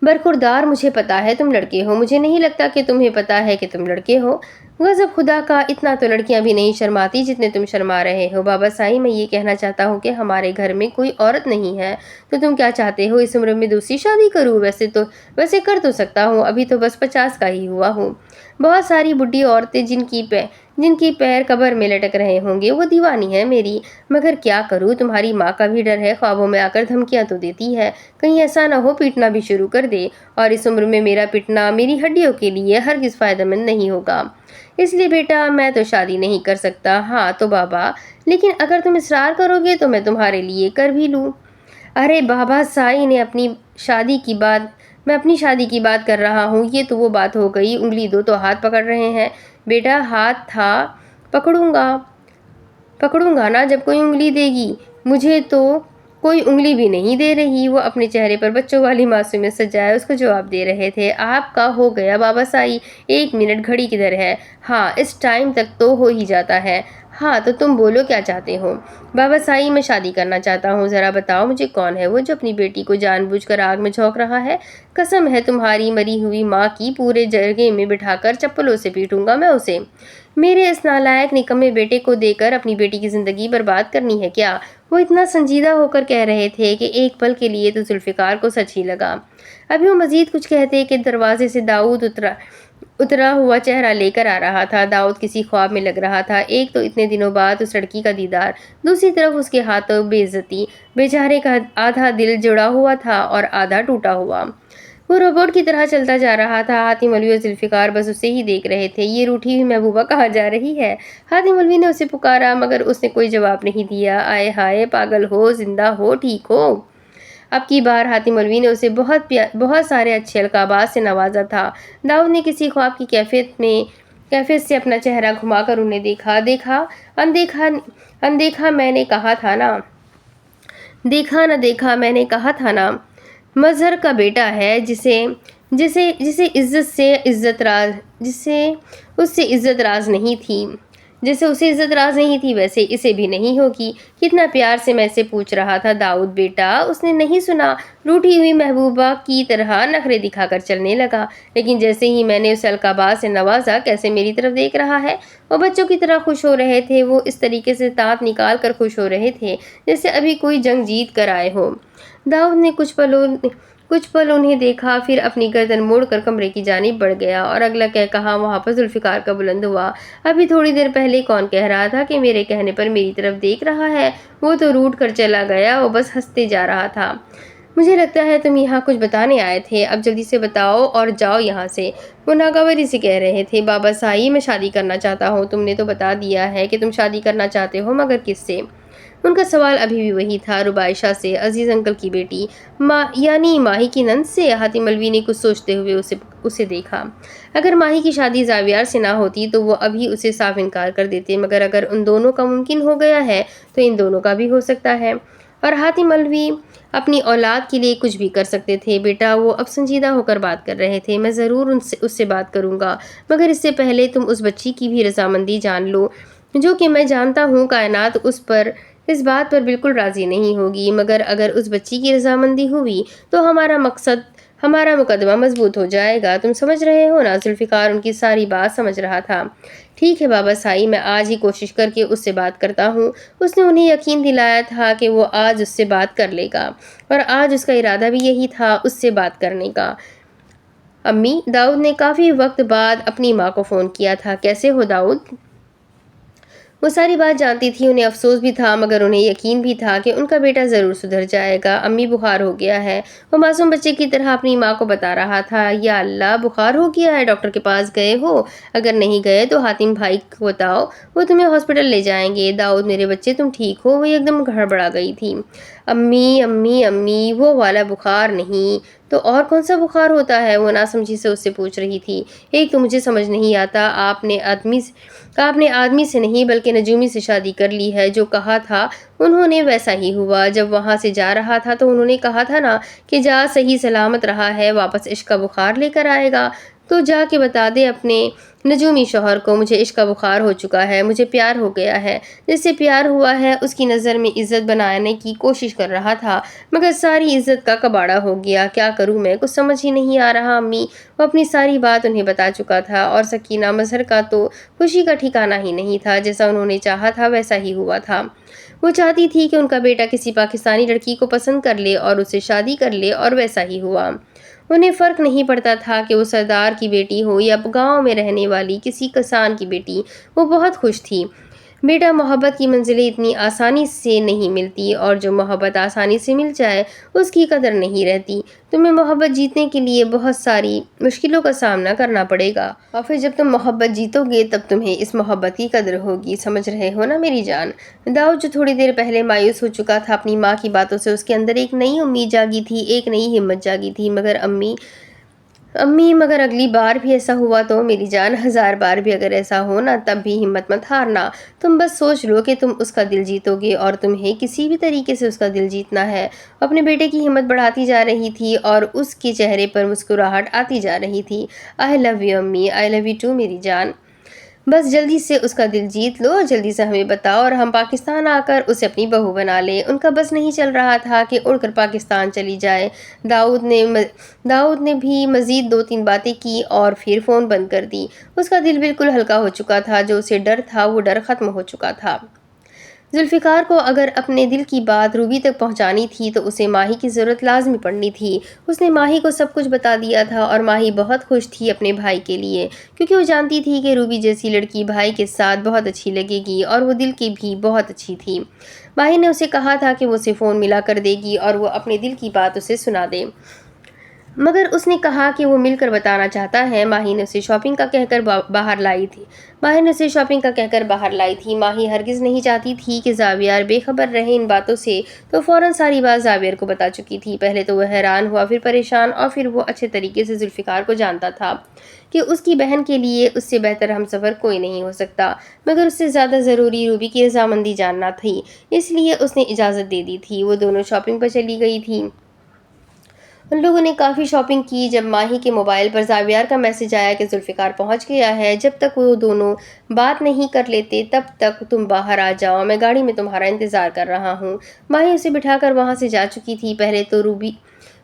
برخوردار، مجھے پتا ہے تم لڑکے ہو۔ مجھے نہیں لگتا کہ تمہیں پتا ہے کہ تم لڑکے ہو۔ غضب خدا کا، اتنا تو لڑکیاں بھی نہیں شرماتی جتنے تم شرما رہے ہو۔ بابا سائی، میں یہ کہنا چاہتا ہوں کہ ہمارے گھر میں کوئی عورت نہیں ہے، تو تم کیا چاہتے ہو؟ اس عمر میں دوسری شادی کروں؟ ویسے کر تو سکتا ہوں، ابھی تو بس 50 کا ہی ہوا ہوں۔ بہت ساری بڈھی عورتیں جن کی پیر قبر میں لٹک رہے ہوں گے، وہ دیوانی ہے میری، مگر کیا کروں؟ تمہاری ماں کا بھی ڈر ہے، خوابوں میں آ کر دھمکیاں تو دیتی ہے، کہیں ایسا نہ ہو پیٹنا بھی شروع کر دے، اور اس عمر میں میرا پٹنا میری ہڈیوں کے لیے ہرگز فائدہ مند نہیں ہوگا۔ اس لیے بیٹا، میں تو شادی نہیں کر سکتا۔ ہاں تو بابا، لیکن اگر تم اصرار کرو گے تو میں تمہارے لیے کر بھی لوں۔ ارے بابا سائی، میں اپنی شادی کی بات کر رہا ہوں۔ یہ تو وہ بات ہو گئی، انگلی دو تو ہاتھ پکڑ رہے ہیں۔ بیٹا، ہاتھ تھا پکڑوں گا نا جب کوئی انگلی دے گی۔ مجھے تو کوئی انگلی بھی نہیں دے رہی۔ وہ اپنے چہرے پر بچوں والی معصومیت سجائے اس کو جواب دے رہے تھے۔ آپ کا ہو گیا بابا سائی، 1 منٹ گھڑی کدھر ہے؟ ہاں، اس ٹائم تک تو ہو ہی جاتا ہے۔ ہاں تو تم بولو کیا چاہتے ہو؟ بابا سائی، میں شادی کرنا چاہتا ہوں۔ ذرا بتاؤ مجھے کون ہے وہ جو اپنی بیٹی کو جان بوجھ کر آگ میں جھونک رہا ہے؟ قسم ہے تمہاری مری ہوئی ماں کی، پورے جرگے میں بٹھا کر چپلوں سے پیٹوں گا میں اسے۔ میرے اس نالائق نکمے بیٹے کو دے کر اپنی بیٹی کی زندگی برباد کرنی ہے کیا؟ وہ اتنا سنجیدہ ہو کر کہہ رہے تھے کہ ایک پل کے لیے تو ذوالفقار کو سچ ہی لگا۔ ابھی وہ مزید کچھ کہتے کہ دروازے سے داؤد اترا ہوا چہرہ لے کر آ رہا تھا۔ داؤد کسی خواب میں لگ رہا تھا۔ ایک تو اتنے دنوں بعد اس لڑکی کا دیدار، دوسری طرف اس کے ہاتھوں بے عزتی۔ بیچارے کا آدھا دل جڑا ہوا تھا اور آدھا ٹوٹا ہوا۔ وہ روبوٹ کی طرح چلتا جا رہا تھا۔ حاتم علوی اور ذوالفقار بس اسے ہی دیکھ رہے تھے۔ یہ روٹھی ہوئی محبوبہ کہاں جا رہی ہے؟ حاتم علوی نے اسے پکارا، مگر اس نے کوئی جواب نہیں دیا۔ آئے ہائے، پاگل ہو، زندہ ہو، ٹھیک ہو؟ اب کی بار حاتم علوی نے اسے بہت سارے اچھے القابات سے نوازا تھا۔ داؤد نے کسی خواب کی کیفیت سے اپنا چہرہ گھما کر انہیں دیکھا۔ اندیکھا میں نے کہا تھا نا، دیکھا نہ دیکھا میں نے کہا تھا نا۔ مظہر کا بیٹا ہے، جسے اس سے عزت راز نہیں تھی۔ جیسے اسے عزت راز نہیں تھی ویسے اسے بھی نہیں ہوگی۔ کتنا پیار سے میں اسے پوچھ رہا تھا، داؤد بیٹا، اس نے نہیں سنا، روٹھی ہوئی محبوبہ کی طرح نخرے دکھا کر چلنے لگا۔ لیکن جیسے ہی میں نے اسے القابات سے نوازا، کیسے میری طرف دیکھ رہا ہے۔ وہ بچوں کی طرح خوش ہو رہے تھے، وہ اس طریقے سے دانت نکال کر خوش ہو رہے تھے جیسے ابھی کوئی جنگ جیت کر آئے ہو۔ داؤد نے کچھ پل انہیں دیکھا، پھر اپنی گردن موڑ کر کمرے کی جانب بڑھ گیا اور اگلا کہا وہاں پر ذوالفقار کا بلند ہوا۔ ابھی تھوڑی دیر پہلے کون کہہ رہا تھا کہ میرے کہنے پر میری طرف دیکھ رہا ہے؟ وہ تو روٹھ کر چلا گیا، وہ بس ہنستے جا رہا تھا۔ مجھے لگتا ہے تم یہاں کچھ بتانے آئے تھے، اب جلدی سے بتاؤ اور جاؤ یہاں سے، وہ ناگواری سے کہہ رہے تھے۔ بابا سائی، میں شادی کرنا چاہتا ہوں، تم نے تو بتا دیا ہے کہ تم شادی کرنا چاہتے ہو، مگر کس سے؟ ان کا سوال ابھی بھی وہی تھا، ربائشہ سے، عزیز انکل کی بیٹی، یعنی ماہی کی نند سے۔ حاتم مولوی نے کچھ سوچتے ہوئے اسے دیکھا۔ اگر ماہی کی شادی زاویار سے نہ ہوتی تو وہ ابھی اسے صاف انکار کر دیتے، مگر اگر ان دونوں کا ممکن ہو گیا ہے تو ان دونوں کا بھی ہو سکتا ہے، اور حاتم مولوی اپنی اولاد کے لیے کچھ بھی کر سکتے تھے۔ بیٹا، وہ اب سنجیدہ ہو کر بات کر رہے تھے، میں ضرور اس سے بات کروں گا، مگر اس سے پہلے تم اس بچی کی بھی رضامندی جان لو، جو کہ میں جانتا ہوں کائنات اس بات پر بالکل راضی نہیں ہوگی، مگر اگر اس بچی کی رضامندی ہوئی تو ہمارا مقدمہ مضبوط ہو جائے گا۔ تم سمجھ رہے ہو نا؟ ذوالفقار ان کی ساری بات سمجھ رہا تھا۔ ٹھیک ہے بابا سائی، میں آج ہی کوشش کر کے اس سے بات کرتا ہوں۔ اس نے انہیں یقین دلایا تھا کہ وہ آج اس سے بات کر لے گا، اور آج اس کا ارادہ بھی یہی تھا، اس سے بات کرنے کا۔ امی، داؤد نے کافی وقت بعد اپنی ماں کو فون کیا تھا۔ کیسے ہو داؤد؟ وہ ساری بات جانتی تھی، انہیں افسوس بھی تھا، مگر انہیں یقین بھی تھا کہ ان کا بیٹا ضرور سدھر جائے گا۔ امی، بخار ہو گیا ہے، وہ معصوم بچے کی طرح اپنی ماں کو بتا رہا تھا۔ یا اللہ، بخار ہو گیا ہے؟ ڈاکٹر کے پاس گئے ہو؟ اگر نہیں گئے تو حاتم بھائی کو بتاؤ، وہ تمہیں ہاسپٹل لے جائیں گے۔ داؤد، میرے بچے، تم ٹھیک ہو؟ وہ ایک دم گڑبڑا گئی تھی۔ امی امی امی، وہ والا بخار نہیں تو اور کون سا بخار ہوتا ہے؟ وہ ناسمجھی سے اس سے پوچھ رہی تھی۔ ایک تو مجھے سمجھ نہیں آتا، آپ نے آدمی سے نہیں بلکہ نجومی سے شادی کر لی ہے، جو کہا تھا انہوں نے ویسا ہی ہوا۔ جب وہاں سے جا رہا تھا تو انہوں نے کہا تھا نا کہ جا صحیح سلامت رہا ہے، واپس عشق کا بخار لے کر آئے گا، تو جا کے بتا دے اپنے نجومی شوہر کو مجھے عشق کا بخار ہو چکا ہے، مجھے پیار ہو گیا ہے۔ جس سے پیار ہوا ہے اس کی نظر میں عزت بنانے کی کوشش کر رہا تھا، مگر ساری عزت کا کباڑا ہو گیا۔ کیا کروں میں؟ کچھ سمجھ ہی نہیں آ رہا امی۔ وہ اپنی ساری بات انہیں بتا چکا تھا، اور سکینہ مظہر کا تو خوشی کا ٹھکانہ ہی نہیں تھا۔ جیسا انہوں نے چاہا تھا ویسا ہی ہوا تھا۔ وہ چاہتی تھی کہ ان کا بیٹا کسی پاکستانی لڑکی کو پسند کر لے اور اس سے شادی کر لے، اور ویسا ہی ہوا۔ انہیں فرق نہیں پڑتا تھا کہ وہ سردار کی بیٹی ہو یا گاؤں میں رہنے والی کسی کسان کی بیٹی، وہ بہت خوش تھی۔ بیٹا، محبت کی منزلیں اتنی آسانی سے نہیں ملتی، اور جو محبت آسانی سے مل جائے اس کی قدر نہیں رہتی۔ تمہیں محبت جیتنے کے لیے بہت ساری مشکلوں کا سامنا کرنا پڑے گا، اور پھر جب تم محبت جیتو گے تب تمہیں اس محبت کی قدر ہوگی۔ سمجھ رہے ہو نا میری جان؟ داؤد، جو تھوڑی دیر پہلے مایوس ہو چکا تھا اپنی ماں کی باتوں سے، اس کے اندر ایک نئی امید جاگی تھی، ایک نئی ہمت جاگی تھی۔ مگر امی، مگر اگلی بار بھی ایسا ہوا تو؟ میری جان، 1000 بار بھی اگر ایسا ہو نا، تب بھی ہمت مت ہارنا۔ تم بس سوچ لو کہ تم اس کا دل جیتو گے، اور تمہیں کسی بھی طریقے سے اس کا دل جیتنا ہے۔ اپنے بیٹے کی ہمت بڑھاتی جا رہی تھی اور اس کے چہرے پر مسکراہٹ آتی جا رہی تھی۔ آئی لو یو امی، آئی لو یو ٹو میری جان۔ بس جلدی سے اس کا دل جیت لو، جلدی سے ہمیں بتاؤ اور ہم پاکستان آ کر اسے اپنی بہو بنا لیں۔ ان کا بس نہیں چل رہا تھا کہ اڑ کر پاکستان چلی جائے۔ داؤد نے بھی مزید 2-3 باتیں کی اور پھر فون بند کر دی۔ اس کا دل بالکل ہلکا ہو چکا تھا، جو اسے ڈر تھا وہ ڈر ختم ہو چکا تھا۔ ذوالفقار کو اگر اپنے دل کی بات روبی تک پہنچانی تھی تو اسے ماہی کی ضرورت لازمی پڑنی تھی۔ اس نے ماہی کو سب کچھ بتا دیا تھا، اور ماہی بہت خوش تھی اپنے بھائی کے لیے، کیونکہ وہ جانتی تھی کہ روبی جیسی لڑکی بھائی کے ساتھ بہت اچھی لگے گی، اور وہ دل کی بھی بہت اچھی تھی۔ ماہی نے اسے کہا تھا کہ وہ اسے فون ملا کر دے گی اور وہ اپنے دل کی بات اسے سنا دے، مگر اس نے کہا کہ وہ مل کر بتانا چاہتا ہے۔ ماہی نے اسے شاپنگ کا کہہ کر باہر لائی تھی۔ ماہی ہرگز نہیں چاہتی تھی کہ زاویار بے خبر رہے ان باتوں سے، تو فوراً ساری بات زاویار کو بتا چکی تھی۔ پہلے تو وہ حیران ہوا، پھر پریشان، اور پھر وہ اچھے طریقے سے ذوالفقار کو جانتا تھا کہ اس کی بہن کے لیے اس سے بہتر ہمسفر کوئی نہیں ہو سکتا، مگر اس سے زیادہ ضروری روبی کی رضامندی جاننا تھی، اس لیے اس نے اجازت دے دی تھی۔ وہ دونوں شاپنگ پر چلی گئی تھی، ان لوگوں نے کافی شاپنگ کی۔ جب ماہی کے موبائل پر زاویار کا میسج آیا کہ ذوالفقار پہنچ گیا ہے، جب تک وہ دونوں بات نہیں کر لیتے تب تک تم باہر آ جاؤ، میں گاڑی میں تمہارا انتظار کر رہا ہوں۔ ماہی اسے بٹھا کر وہاں سے جا چکی تھی۔ پہلے تو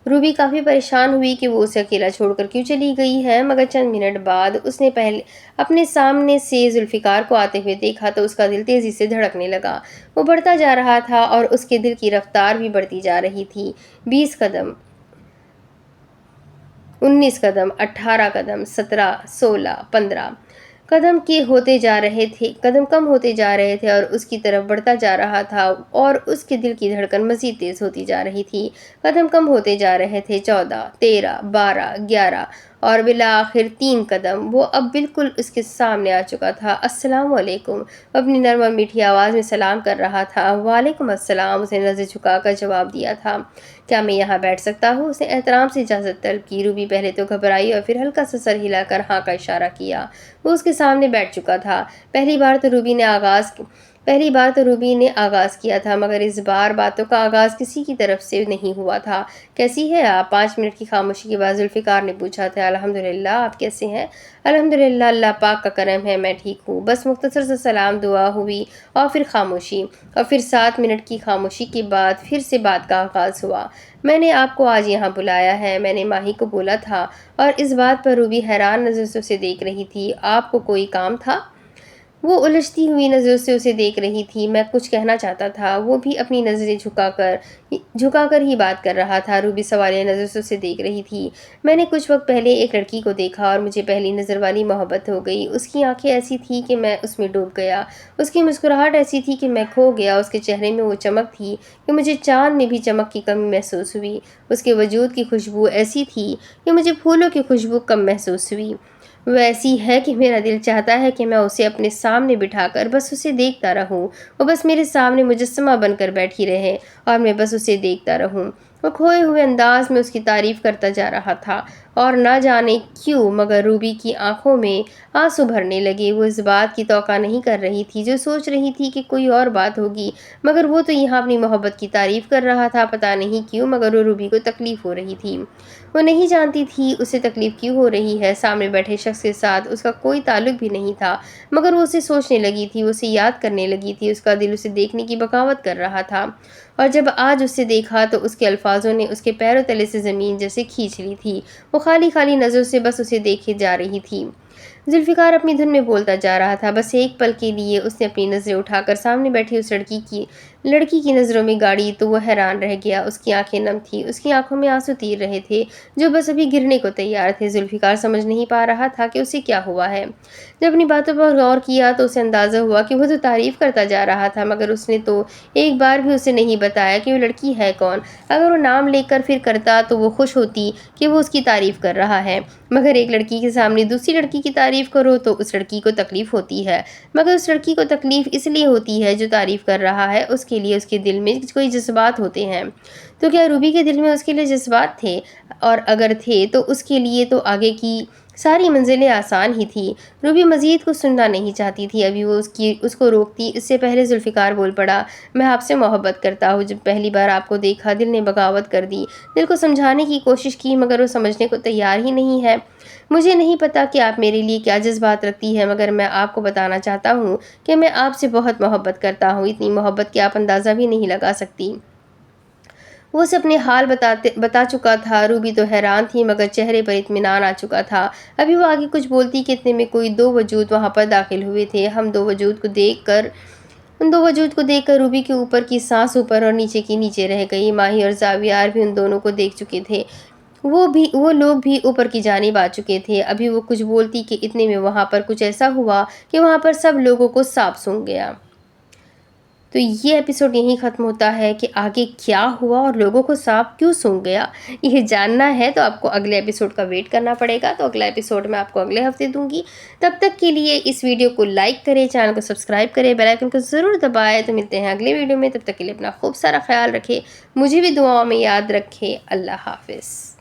روبی کافی پریشان ہوئی کہ وہ اسے اکیلا چھوڑ کر کیوں چلی گئی ہے، مگر چند منٹ بعد اس نے اپنے سامنے سے ذوالفقار کو آتے ہوئے دیکھا تو اس کا دل تیزی سے دھڑکنے لگا۔ وہ بڑھتا جا رہا تھا اور اس کے دل کی رفتار بھی بڑھتی جا رہی تھی۔ 20 قدم، 19 قدم، 18 قدم، 17، 16، 15 قدم کم ہوتے جا رہے تھے اور اس کی طرف بڑھتا جا رہا تھا اور اس کے دل کی دھڑکن مزید تیز ہوتی جا رہی تھی۔ قدم کم ہوتے جا رہے تھے، 14، 13، 12، 11 اور بالآخر 3 قدم۔ وہ اب بالکل اس کے سامنے آ چکا تھا۔ السلام علیکم، وہ اپنی نرم اور میٹھی آواز میں سلام کر رہا تھا۔ وعلیکم السلام، اس نے نظر جھکا کر جواب دیا تھا۔ کیا میں یہاں بیٹھ سکتا ہوں؟ اس نے احترام سے اجازت طلب کی۔ روبی پہلے تو گھبرائی اور پھر ہلکا سا سر ہلا کر ہاں کا اشارہ کیا۔ وہ اس کے سامنے بیٹھ چکا تھا۔ پہلی بار تو روبی نے آغاز کیا تھا، مگر اس بار باتوں کا آغاز کسی کی طرف سے نہیں ہوا تھا۔ کیسی ہے آپ؟ 5 منٹ کی خاموشی کے بعد ذوالفقار نے پوچھا تھا۔ الحمدللہ، آپ کیسے ہیں؟ الحمدللہ، اللہ پاک کا کرم ہے، میں ٹھیک ہوں۔ بس مختصر سا سلام دعا ہوئی اور پھر خاموشی، اور پھر 7 منٹ کی خاموشی کے بعد پھر سے بات کا آغاز ہوا۔ میں نے آپ کو آج یہاں بلایا ہے، میں نے ماہی کو بولا تھا۔ اور اس بات پر روبی حیران نظر سے اسے دیکھ رہی تھی۔ آپ کو کوئی کام تھا؟ وہ الجھتی ہوئی نظروں سے اسے دیکھ رہی تھی۔ میں کچھ کہنا چاہتا تھا۔ وہ بھی اپنی نظریں جھکا کر ہی بات کر رہا تھا۔ روبی سوالیہ نظر سے اسے دیکھ رہی تھی۔ میں نے کچھ وقت پہلے ایک لڑکی کو دیکھا اور مجھے پہلی نظر والی محبت ہو گئی۔ اس کی آنکھیں ایسی تھی کہ میں اس میں ڈوب گیا، اس کی مسکراہٹ ایسی تھی کہ میں کھو گیا، اس کے چہرے میں وہ چمک تھی کہ مجھے چاند میں بھی چمک کی کمی محسوس ہوئی، اس کے وجود کی خوشبو ایسی تھی کہ مجھے پھولوں کی خوشبو کم محسوس ہوئی۔ وہ ایسی ہے کہ میرا دل چاہتا ہے کہ میں اسے اپنے سامنے بٹھا کر بس اسے دیکھتا رہوں، وہ بس میرے سامنے مجسمہ بن کر بیٹھی رہے اور میں بس اسے دیکھتا رہوں۔ وہ کھوئے ہوئے انداز میں اس کی تعریف کرتا جا رہا تھا اور نہ جانے کیوں مگر روبی کی آنکھوں میں آنسو بھرنے لگے۔ وہ اس بات کی توقع نہیں کر رہی تھی، جو سوچ رہی تھی کہ کوئی اور بات ہوگی، مگر وہ تو یہاں اپنی محبت کی تعریف کر رہا تھا۔ پتہ نہیں کیوں مگر روبی کو تکلیف ہو رہی تھی۔ وہ نہیں جانتی تھی اسے تکلیف کیوں ہو رہی ہے۔ سامنے بیٹھے شخص کے ساتھ اس کا کوئی تعلق بھی نہیں تھا، مگر وہ اسے سوچنے لگی تھی، وہ اسے یاد کرنے لگی تھی۔ اس کا دل اسے دیکھنے کی بغاوت کر رہا تھا اور جب آج اسے دیکھا تو اس کے الفاظوں نے اس کے پیروں تلے سے زمین جیسے کھینچ لی تھی۔ وہ خالی خالی نظروں سے بس اسے دیکھے جا رہی تھی۔ ذوالفقار اپنی دھن میں بولتا جا رہا تھا۔ بس ایک پل کے لیے اس نے اپنی نظریں اٹھا کر سامنے بیٹھی اس لڑکی کی نظروں میں گاڑی تو وہ حیران رہ گیا۔ اس کی آنکھیں نم تھیں، اس کی آنکھوں میں آنسو تیر رہے تھے جو بس ابھی گرنے کو تیار تھے۔ ذوالفقار سمجھ نہیں پا رہا تھا کہ اسے کیا ہوا ہے۔ جب اپنی باتوں پر غور کیا تو اسے اندازہ ہوا کہ وہ تو تعریف کرتا جا رہا تھا، مگر اس نے تو ایک بار بھی اسے نہیں بتایا کہ وہ لڑکی ہے کون۔ اگر وہ نام لے کر پھر کرتا تو وہ خوش ہوتی کہ وہ اس کی تعریف کر رہا ہے، مگر ایک لڑکی کے سامنے دوسری لڑکی کی تعریف کرو تو اس لڑکی کو تکلیف ہوتی ہے، مگر اس لڑکی کو تکلیف اس لیے ہوتی ہے جو تعریف کر رہا ہے اس کے لیے اس کے دل میں کوئی جذبات ہوتے ہیں۔ تو کیا روبی کے دل میں اس کے لیے جذبات تھے؟ اور اگر تھے تو اس کے لیے تو آگے کی ساری منزلیں آسان ہی تھی۔ روبی مزید کچھ سننا نہیں چاہتی تھی، ابھی وہ اس کو روکتی اس سے پہلے ذوالفقار بول پڑا۔ میں آپ سے محبت کرتا ہوں، جب پہلی بار آپ کو دیکھا دل نے بغاوت کر دی۔ دل کو سمجھانے کی کوشش کی مگر وہ سمجھنے کو تیار ہی نہیں ہے۔ مجھے نہیں پتا کہ آپ میرے لیے کیا جذبات رکھتی ہے، مگر میں آپ کو بتانا چاہتا ہوں کہ میں آپ سے بہت محبت کرتا ہوں، اتنی محبت کہ آپ اندازہ بھی نہیں لگا سکتی۔ وہ اسے اپنے حال بتا چکا تھا۔ روبی تو حیران تھی مگر چہرے پر اطمینان آ چکا تھا۔ ابھی وہ آگے کچھ بولتی کہ اتنے میں کوئی 2 وجود وہاں پر داخل ہوئے تھے۔ ان دو وجود کو دیکھ کر روبی کے اوپر کی سانس اوپر اور نیچے کی نیچے رہ گئی۔ ماہی اور زاویار بھی ان دونوں کو دیکھ چکے تھے، وہ لوگ بھی اوپر کی جانب آ چکے تھے۔ ابھی وہ کچھ بولتی کہ اتنے میں وہاں پر کچھ ایسا ہوا کہ وہاں پر سب لوگوں کو سانپ سونگھ گیا۔ تو یہ ایپیسوڈ یہیں ختم ہوتا ہے کہ آگے کیا ہوا اور لوگوں کو سانپ کیوں سونگھ گیا، یہ جاننا ہے تو آپ کو اگلے ایپیسوڈ کا ویٹ کرنا پڑے گا۔ تو اگلا ایپیسوڈ میں آپ کو اگلے ہفتے دوں گی۔ تب تک کے لیے اس ویڈیو کو لائک کریں، چینل کو سبسکرائب کریں، بیل آئیکن کو ضرور دبائیں۔ تو ملتے ہیں اگلے ویڈیو میں، تب تک کے لیے اپنا خوب سارا خیال رکھیں، مجھے بھی دعاؤں میں یاد رکھیں۔ اللہ حافظ۔